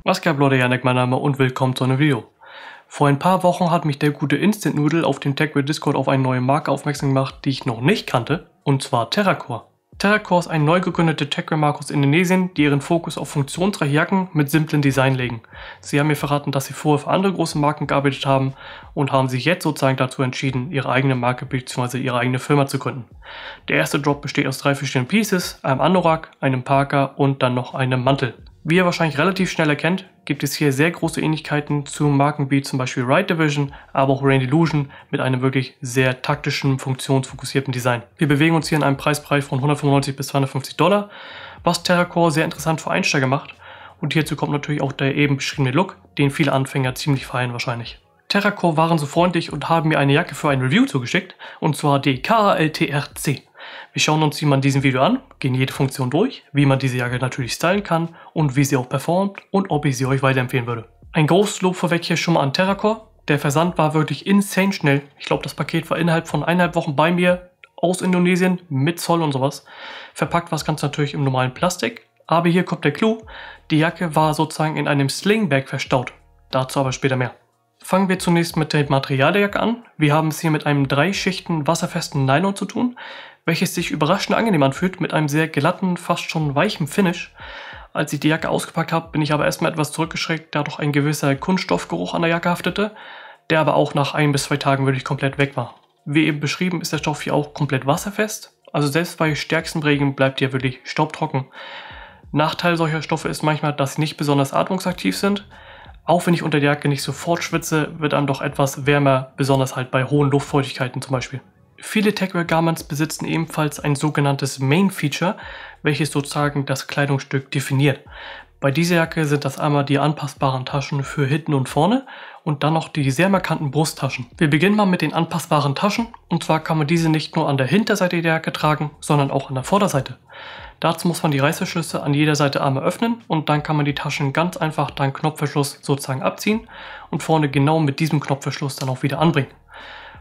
Was geht, Leute, Janek, mein Name und willkommen zu einem Video. Vor ein paar Wochen hat mich der gute Instant Noodle auf dem TechWare Discord auf eine neue Marke aufmerksam gemacht, die ich noch nicht kannte, und zwar TerraCore. TerraCore ist ein neu gegründeter TechWare-Marke aus Indonesien, die ihren Fokus auf funktionsreiche Jacken mit simplem Design legen. Sie haben mir verraten, dass sie vorher für andere große Marken gearbeitet haben und haben sich jetzt sozusagen dazu entschieden, ihre eigene Marke bzw. ihre eigene Firma zu gründen. Der erste Drop besteht aus 3 verschiedenen Pieces, einem Anorak, einem Parker und dann noch einem Mantel. Wie ihr wahrscheinlich relativ schnell erkennt, gibt es hier sehr große Ähnlichkeiten zu Marken wie zum Beispiel Ride Division, aber auch Rain Illusion mit einem wirklich sehr taktischen, funktionsfokussierten Design. Wir bewegen uns hier in einem Preisbereich von 195 bis 250 $, was TerraCore sehr interessant für Einsteiger macht. Und hierzu kommt natürlich auch der eben beschriebene Look, den viele Anfänger ziemlich feiern wahrscheinlich. TerraCore waren so freundlich und haben mir eine Jacke für ein Review zugeschickt, und zwar die KALTRC. Wir schauen uns die mal in diesem Video an, gehen jede Funktion durch, wie man diese Jacke natürlich stylen kann und wie sie auch performt und ob ich sie euch weiterempfehlen würde. Ein großes Lob vorweg hier schon mal an TerraCore. Der Versand war wirklich insane schnell. Ich glaube, das Paket war innerhalb von 1,5 Wochen bei mir aus Indonesien mit Zoll und sowas. Verpackt war das Ganze natürlich im normalen Plastik, aber hier kommt der Clou. Die Jacke war sozusagen in einem Slingbag verstaut. Dazu aber später mehr. Fangen wir zunächst mit dem Material der Jacke an. Wir haben es hier mit einem 3 Schichten wasserfesten Nylon zu tun, welches sich überraschend angenehm anfühlt mit einem sehr glatten, fast schon weichen Finish. Als ich die Jacke ausgepackt habe, bin ich aber erstmal etwas zurückgeschreckt, da doch ein gewisser Kunststoffgeruch an der Jacke haftete, der aber auch nach 1 bis 2 Tagen wirklich komplett weg war. Wie eben beschrieben, ist der Stoff hier auch komplett wasserfest, also selbst bei stärksten Regen bleibt hier wirklich staubtrocken. Nachteil solcher Stoffe ist manchmal, dass sie nicht besonders atmungsaktiv sind. Auch wenn ich unter der Jacke nicht sofort schwitze, wird dann doch etwas wärmer, besonders halt bei hohen Luftfeuchtigkeiten zum Beispiel. Viele TechWare Garments besitzen ebenfalls ein sogenanntes Main Feature, welches sozusagen das Kleidungsstück definiert. Bei dieser Jacke sind das einmal die anpassbaren Taschen für hinten und vorne und dann noch die sehr markanten Brusttaschen. Wir beginnen mal mit den anpassbaren Taschen, und zwar kann man diese nicht nur an der Hinterseite der Jacke tragen, sondern auch an der Vorderseite. Dazu muss man die Reißverschlüsse an jeder Seite einmal öffnen und dann kann man die Taschen ganz einfach dank Knopfverschluss sozusagen abziehen und vorne genau mit diesem Knopfverschluss dann auch wieder anbringen.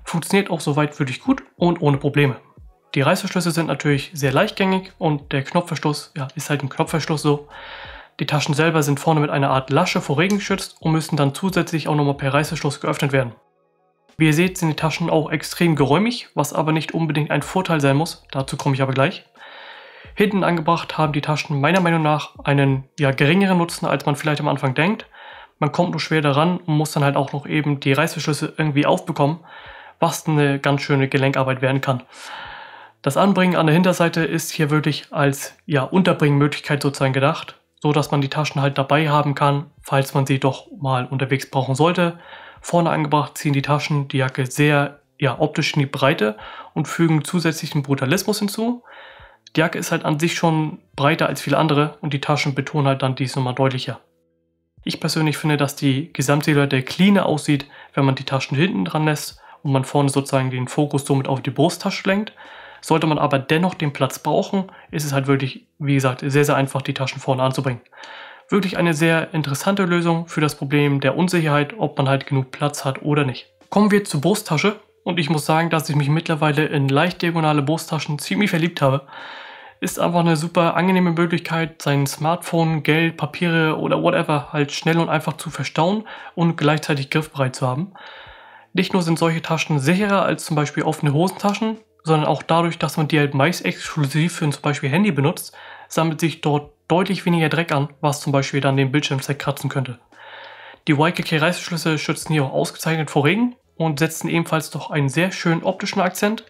Funktioniert auch soweit wirklich gut und ohne Probleme. Die Reißverschlüsse sind natürlich sehr leichtgängig und der Knopfverschluss ist halt ein Knopfverschluss so. Die Taschen selber sind vorne mit einer Art Lasche vor Regen geschützt und müssen dann zusätzlich auch nochmal per Reißverschluss geöffnet werden. Wie ihr seht, sind die Taschen auch extrem geräumig, was aber nicht unbedingt ein Vorteil sein muss, dazu komme ich aber gleich. Hinten angebracht haben die Taschen meiner Meinung nach einen geringeren Nutzen, als man vielleicht am Anfang denkt. Man kommt nur schwer daran und muss dann halt auch noch eben die Reißverschlüsse irgendwie aufbekommen, was eine ganz schöne Gelenkarbeit werden kann. Das Anbringen an der Hinterseite ist hier wirklich als Unterbringmöglichkeit sozusagen gedacht, so dass man die Taschen halt dabei haben kann, falls man sie doch mal unterwegs brauchen sollte. Vorne angebracht ziehen die Taschen die Jacke sehr optisch in die Breite und fügen zusätzlichen Brutalismus hinzu. Die Jacke ist halt an sich schon breiter als viele andere und die Taschen betonen halt dann dies nochmal deutlicher. Ich persönlich finde, dass die Gesamtsilhouette cleaner aussieht, wenn man die Taschen hinten dran lässt und man vorne sozusagen den Fokus somit auf die Brusttasche lenkt. Sollte man aber dennoch den Platz brauchen, ist es halt wirklich, wie gesagt, sehr, sehr einfach, die Taschen vorne anzubringen. Wirklich eine sehr interessante Lösung für das Problem der Unsicherheit, ob man halt genug Platz hat oder nicht. Kommen wir zur Brusttasche, und ich muss sagen, dass ich mich mittlerweile in leicht diagonale Brusttaschen ziemlich verliebt habe. Ist einfach eine super angenehme Möglichkeit, sein Smartphone, Geld, Papiere oder whatever halt schnell und einfach zu verstauen und gleichzeitig griffbereit zu haben. Nicht nur sind solche Taschen sicherer als zum Beispiel offene Hosentaschen, sondern auch dadurch, dass man die halt meist exklusiv für zum Beispiel Handy benutzt, sammelt sich dort deutlich weniger Dreck an, was zum Beispiel dann den Bildschirm zerkratzen könnte. Die YKK-Reißverschlüsse schützen hier auch ausgezeichnet vor Regen und setzen ebenfalls doch einen sehr schönen optischen Akzent.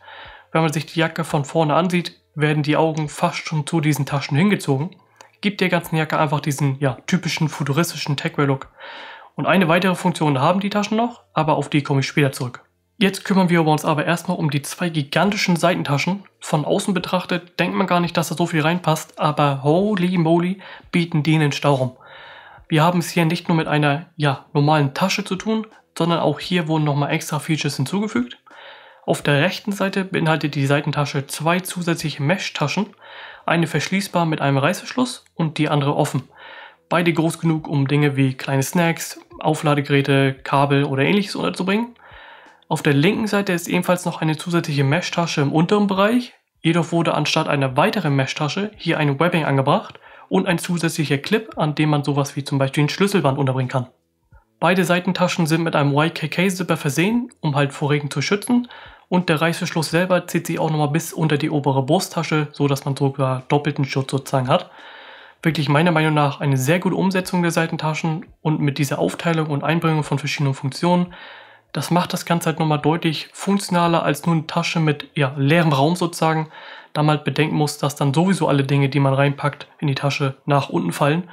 Wenn man sich die Jacke von vorne ansieht, werden die Augen fast schon zu diesen Taschen hingezogen. Gibt der ganzen Jacke einfach diesen typischen futuristischen TechWare-Look. Und eine weitere Funktion haben die Taschen noch, aber auf die komme ich später zurück. Jetzt kümmern wir uns aber erstmal um die 2 gigantischen Seitentaschen. Von außen betrachtet denkt man gar nicht, dass da so viel reinpasst, aber holy moly bieten die einen Stauraum. Wir haben es hier nicht nur mit einer normalen Tasche zu tun, sondern auch hier wurden nochmal extra Features hinzugefügt. Auf der rechten Seite beinhaltet die Seitentasche 2 zusätzliche Mesh-Taschen, eine verschließbar mit einem Reißverschluss und die andere offen. Beide groß genug, um Dinge wie kleine Snacks, Aufladegeräte, Kabel oder ähnliches unterzubringen. Auf der linken Seite ist ebenfalls noch eine zusätzliche Mesh-Tasche im unteren Bereich, jedoch wurde anstatt einer weiteren Mesh-Tasche hier ein Webbing angebracht und ein zusätzlicher Clip, an dem man sowas wie zum Beispiel ein Schlüsselband unterbringen kann. Beide Seitentaschen sind mit einem YKK-Zipper versehen, um halt vor Regen zu schützen, und der Reißverschluss selber zieht sich auch nochmal bis unter die obere Brusttasche, so dass man sogar doppelten Schutz sozusagen hat. Wirklich meiner Meinung nach eine sehr gute Umsetzung der Seitentaschen, und mit dieser Aufteilung und Einbringung von verschiedenen Funktionen, das macht das Ganze halt nochmal deutlich funktionaler als nur eine Tasche mit leerem Raum sozusagen, da man halt bedenken muss, dass dann sowieso alle Dinge, die man reinpackt, in die Tasche nach unten fallen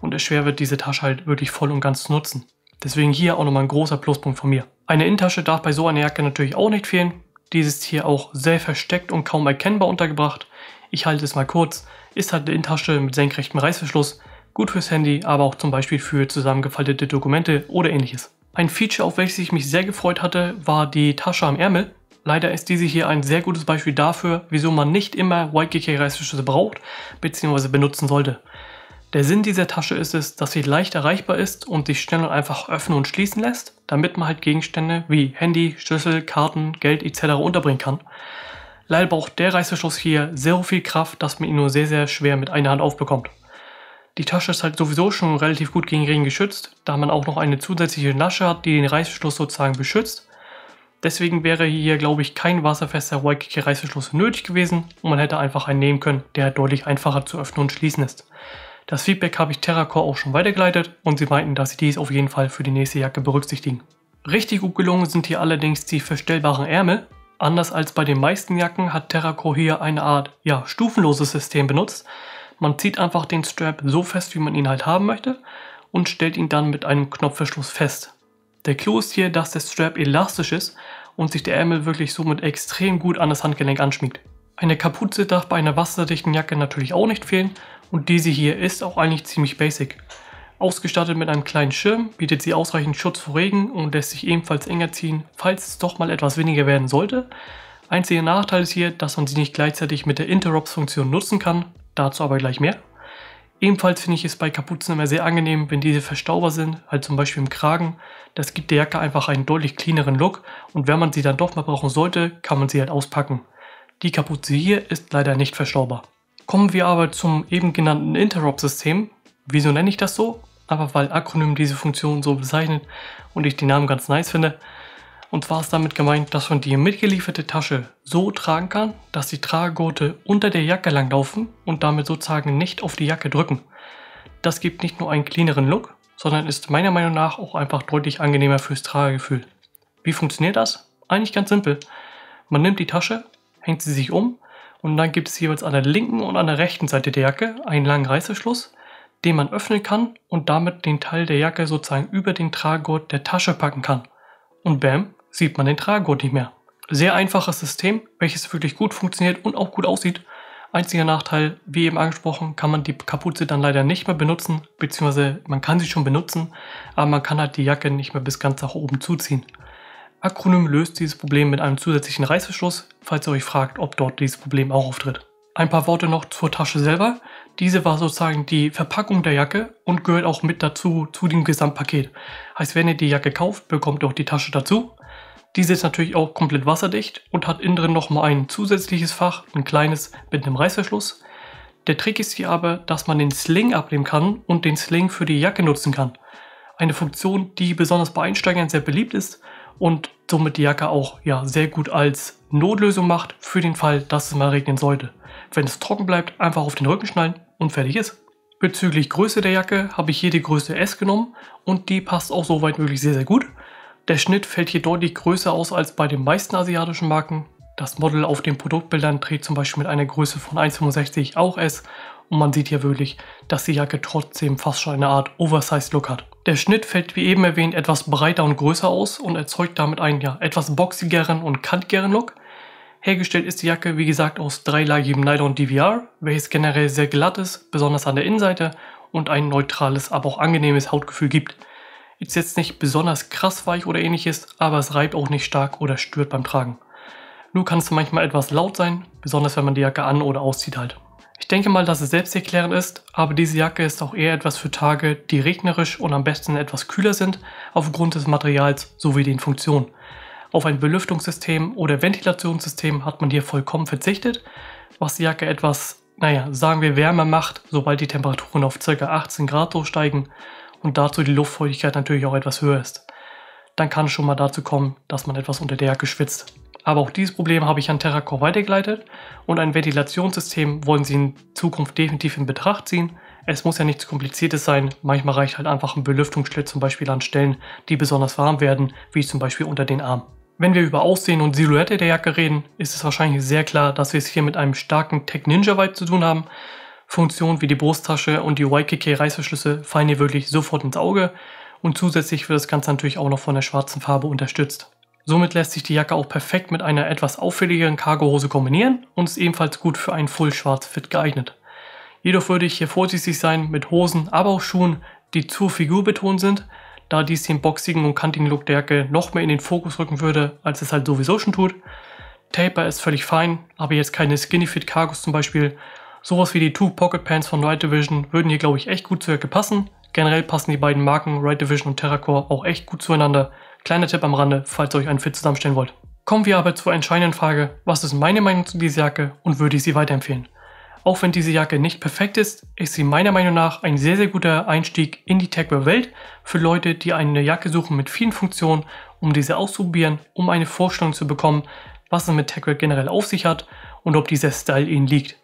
und es schwer wird, diese Tasche halt wirklich voll und ganz zu nutzen. Deswegen hier auch nochmal ein großer Pluspunkt von mir. Eine Innentasche darf bei so einer Jacke natürlich auch nicht fehlen. Diese ist hier auch sehr versteckt und kaum erkennbar untergebracht. Ich halte es mal kurz. Ist halt eine Innentasche mit senkrechtem Reißverschluss. Gut fürs Handy, aber auch zum Beispiel für zusammengefaltete Dokumente oder ähnliches. Ein Feature, auf welches ich mich sehr gefreut hatte, war die Tasche am Ärmel. Leider ist diese hier ein sehr gutes Beispiel dafür, wieso man nicht immer YKK-Reißverschlüsse braucht bzw. benutzen sollte. Der Sinn dieser Tasche ist es, dass sie leicht erreichbar ist und sich schnell und einfach öffnen und schließen lässt, damit man halt Gegenstände wie Handy, Schlüssel, Karten, Geld etc. unterbringen kann. Leider braucht der Reißverschluss hier sehr viel Kraft, dass man ihn nur sehr, sehr schwer mit einer Hand aufbekommt. Die Tasche ist halt sowieso schon relativ gut gegen Regen geschützt, da man auch noch eine zusätzliche Lasche hat, die den Reißverschluss sozusagen beschützt. Deswegen wäre hier, glaube ich, kein wasserfester YKK-Reißverschluss nötig gewesen und man hätte einfach einen nehmen können, der deutlich einfacher zu öffnen und schließen ist. Das Feedback habe ich TerraCore auch schon weitergeleitet und sie meinten, dass sie dies auf jeden Fall für die nächste Jacke berücksichtigen. Richtig gut gelungen sind hier allerdings die verstellbaren Ärmel. Anders als bei den meisten Jacken hat TerraCore hier eine Art stufenloses System benutzt. Man zieht einfach den Strap so fest, wie man ihn halt haben möchte und stellt ihn dann mit einem Knopfverschluss fest. Der Clou ist hier, dass der Strap elastisch ist und sich der Ärmel wirklich somit extrem gut an das Handgelenk anschmiegt. Eine Kapuze darf bei einer wasserdichten Jacke natürlich auch nicht fehlen und diese hier ist auch eigentlich ziemlich basic. Ausgestattet mit einem kleinen Schirm bietet sie ausreichend Schutz vor Regen und lässt sich ebenfalls enger ziehen, falls es doch mal etwas weniger werden sollte. Einziger Nachteil ist hier, dass man sie nicht gleichzeitig mit der Interrupts-Funktion nutzen kann, dazu aber gleich mehr. Ebenfalls finde ich es bei Kapuzen immer sehr angenehm, wenn diese verstaubar sind, halt zum Beispiel im Kragen. Das gibt der Jacke einfach einen deutlich cleaneren Look und wenn man sie dann doch mal brauchen sollte, kann man sie halt auspacken. Die Kapuze hier ist leider nicht verstaubar. Kommen wir aber zum eben genannten Interrupt-System. Wieso nenne ich das so? Aber weil Acronym diese Funktion so bezeichnet und ich den Namen ganz nice finde. Und zwar ist damit gemeint, dass man die mitgelieferte Tasche so tragen kann, dass die Tragegurte unter der Jacke langlaufen und damit sozusagen nicht auf die Jacke drücken. Das gibt nicht nur einen cleaneren Look, sondern ist meiner Meinung nach auch einfach deutlich angenehmer fürs Tragegefühl. Wie funktioniert das? Eigentlich ganz simpel. Man nimmt die Tasche, hängt sie sich um und dann gibt es jeweils an der linken und an der rechten Seite der Jacke einen langen Reißverschluss, den man öffnen kann und damit den Teil der Jacke sozusagen über den Tragegurt der Tasche packen kann. Und bam, sieht man den Tragegurt nicht mehr. Sehr einfaches System, welches wirklich gut funktioniert und auch gut aussieht. Einziger Nachteil, wie eben angesprochen, kann man die Kapuze dann leider nicht mehr benutzen, beziehungsweise man kann sie schon benutzen, aber man kann halt die Jacke nicht mehr bis ganz nach oben zuziehen. Acronym löst dieses Problem mit einem zusätzlichen Reißverschluss, falls ihr euch fragt, ob dort dieses Problem auch auftritt. Ein paar Worte noch zur Tasche selber. Diese war sozusagen die Verpackung der Jacke und gehört auch mit dazu, zu dem Gesamtpaket. Heißt, wenn ihr die Jacke kauft, bekommt ihr auch die Tasche dazu. Diese ist natürlich auch komplett wasserdicht und hat innen drin nochmal ein zusätzliches Fach, ein kleines mit einem Reißverschluss. Der Trick ist hier aber, dass man den Sling abnehmen kann und den Sling für die Jacke nutzen kann. Eine Funktion, die besonders bei Einsteigern sehr beliebt ist und somit die Jacke auch sehr gut als Notlösung macht für den Fall, dass es mal regnen sollte. Wenn es trocken bleibt, einfach auf den Rücken schnallen und fertig ist. Bezüglich Größe der Jacke habe ich hier die Größe S genommen und die passt auch soweit möglich sehr, sehr gut. Der Schnitt fällt hier deutlich größer aus als bei den meisten asiatischen Marken. Das Model auf den Produktbildern trägt zum Beispiel mit einer Größe von 1,65 auch S und man sieht hier wirklich, dass die Jacke trotzdem fast schon eine Art Oversized Look hat. Der Schnitt fällt wie eben erwähnt etwas breiter und größer aus und erzeugt damit einen etwas boxigeren und kantigeren Look. Hergestellt ist die Jacke wie gesagt aus dreilagigem Nylon DVR, welches generell sehr glatt ist, besonders an der Innenseite und ein neutrales, aber auch angenehmes Hautgefühl gibt. Ist jetzt nicht besonders krass weich oder ähnliches, aber es reibt auch nicht stark oder stört beim Tragen. Nur kann es manchmal etwas laut sein, besonders wenn man die Jacke an- oder auszieht halt. Ich denke mal, dass es selbsterklärend ist, aber diese Jacke ist auch eher etwas für Tage, die regnerisch und am besten etwas kühler sind, aufgrund des Materials sowie den Funktionen. Auf ein Belüftungssystem oder Ventilationssystem hat man hier vollkommen verzichtet, was die Jacke etwas naja, sagen wir Wärme macht, sobald die Temperaturen auf ca. 18 Grad steigen und dazu die Luftfeuchtigkeit natürlich auch etwas höher ist. Dann kann es schon mal dazu kommen, dass man etwas unter der Jacke schwitzt. Aber auch dieses Problem habe ich an TerraCore weitergeleitet und ein Ventilationssystem wollen sie in Zukunft definitiv in Betracht ziehen. Es muss ja nichts Kompliziertes sein, manchmal reicht halt einfach ein Belüftungsschlitz zum Beispiel an Stellen, die besonders warm werden, wie zum Beispiel unter den Armen. Wenn wir über Aussehen und Silhouette der Jacke reden, ist es wahrscheinlich sehr klar, dass wir es hier mit einem starken Tech Ninja Vibe zu tun haben. Funktionen wie die Brusttasche und die YKK-Reißverschlüsse fallen hier wirklich sofort ins Auge und zusätzlich wird das Ganze natürlich auch noch von der schwarzen Farbe unterstützt. Somit lässt sich die Jacke auch perfekt mit einer etwas auffälligeren Cargohose kombinieren und ist ebenfalls gut für einen Full-Schwarz-Fit geeignet. Jedoch würde ich hier vorsichtig sein mit Hosen, aber auch Schuhen, die zu figurbetont sind, da dies den boxigen und kantigen Look der Jacke noch mehr in den Fokus rücken würde, als es halt sowieso schon tut. Taper ist völlig fein, aber jetzt keine Skinny Fit Cargos zum Beispiel. Sowas wie die Two Pocket Pants von Ride Division würden hier glaube ich echt gut zur Jacke passen. Generell passen die beiden Marken Ride Division und TerraCore auch echt gut zueinander. Kleiner Tipp am Rande, falls ihr euch einen Fit zusammenstellen wollt. Kommen wir aber zur entscheidenden Frage, was ist meine Meinung zu dieser Jacke und würde ich sie weiterempfehlen? Auch wenn diese Jacke nicht perfekt ist sie meiner Meinung nach ein sehr, sehr guter Einstieg in die Techwear-Welt für Leute, die eine Jacke suchen mit vielen Funktionen, um diese auszuprobieren, um eine Vorstellung zu bekommen, was es mit Techwear generell auf sich hat und ob dieser Style ihnen liegt.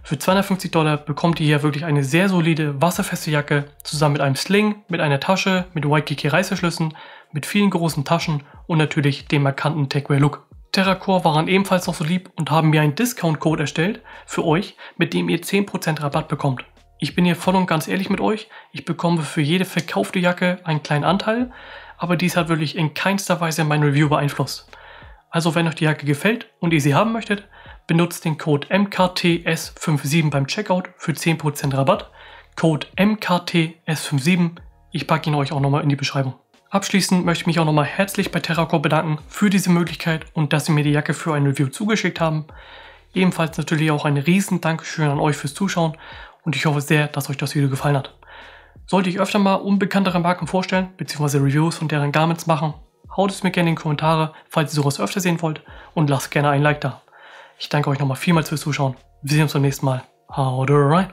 Für $250 bekommt ihr hier wirklich eine sehr solide, wasserfeste Jacke, zusammen mit einem Sling, mit einer Tasche, mit YKK-Reißverschlüssen, mit vielen großen Taschen und natürlich dem markanten Techwear-Look. TerraCore waren ebenfalls noch so lieb und haben mir einen Discount-Code erstellt für euch, mit dem ihr 10% Rabatt bekommt. Ich bin hier voll und ganz ehrlich mit euch, ich bekomme für jede verkaufte Jacke einen kleinen Anteil, aber dies hat wirklich in keinster Weise mein Review beeinflusst. Also wenn euch die Jacke gefällt und ihr sie haben möchtet, benutzt den Code MKTS57 beim Checkout für 10% Rabatt. Code MKTS57, ich packe ihn euch auch nochmal in die Beschreibung. Abschließend möchte ich mich auch nochmal herzlich bei TerraCore bedanken für diese Möglichkeit und dass sie mir die Jacke für ein Review zugeschickt haben. Ebenfalls natürlich auch ein riesen Dankeschön an euch fürs Zuschauen und ich hoffe sehr, dass euch das Video gefallen hat. Sollte ich öfter mal unbekanntere Marken vorstellen bzw. Reviews von deren Garments machen, haut es mir gerne in die Kommentare, falls ihr sowas öfter sehen wollt und lasst gerne ein Like da. Ich danke euch nochmal vielmals fürs Zuschauen. Wir sehen uns beim nächsten Mal. Haut rein!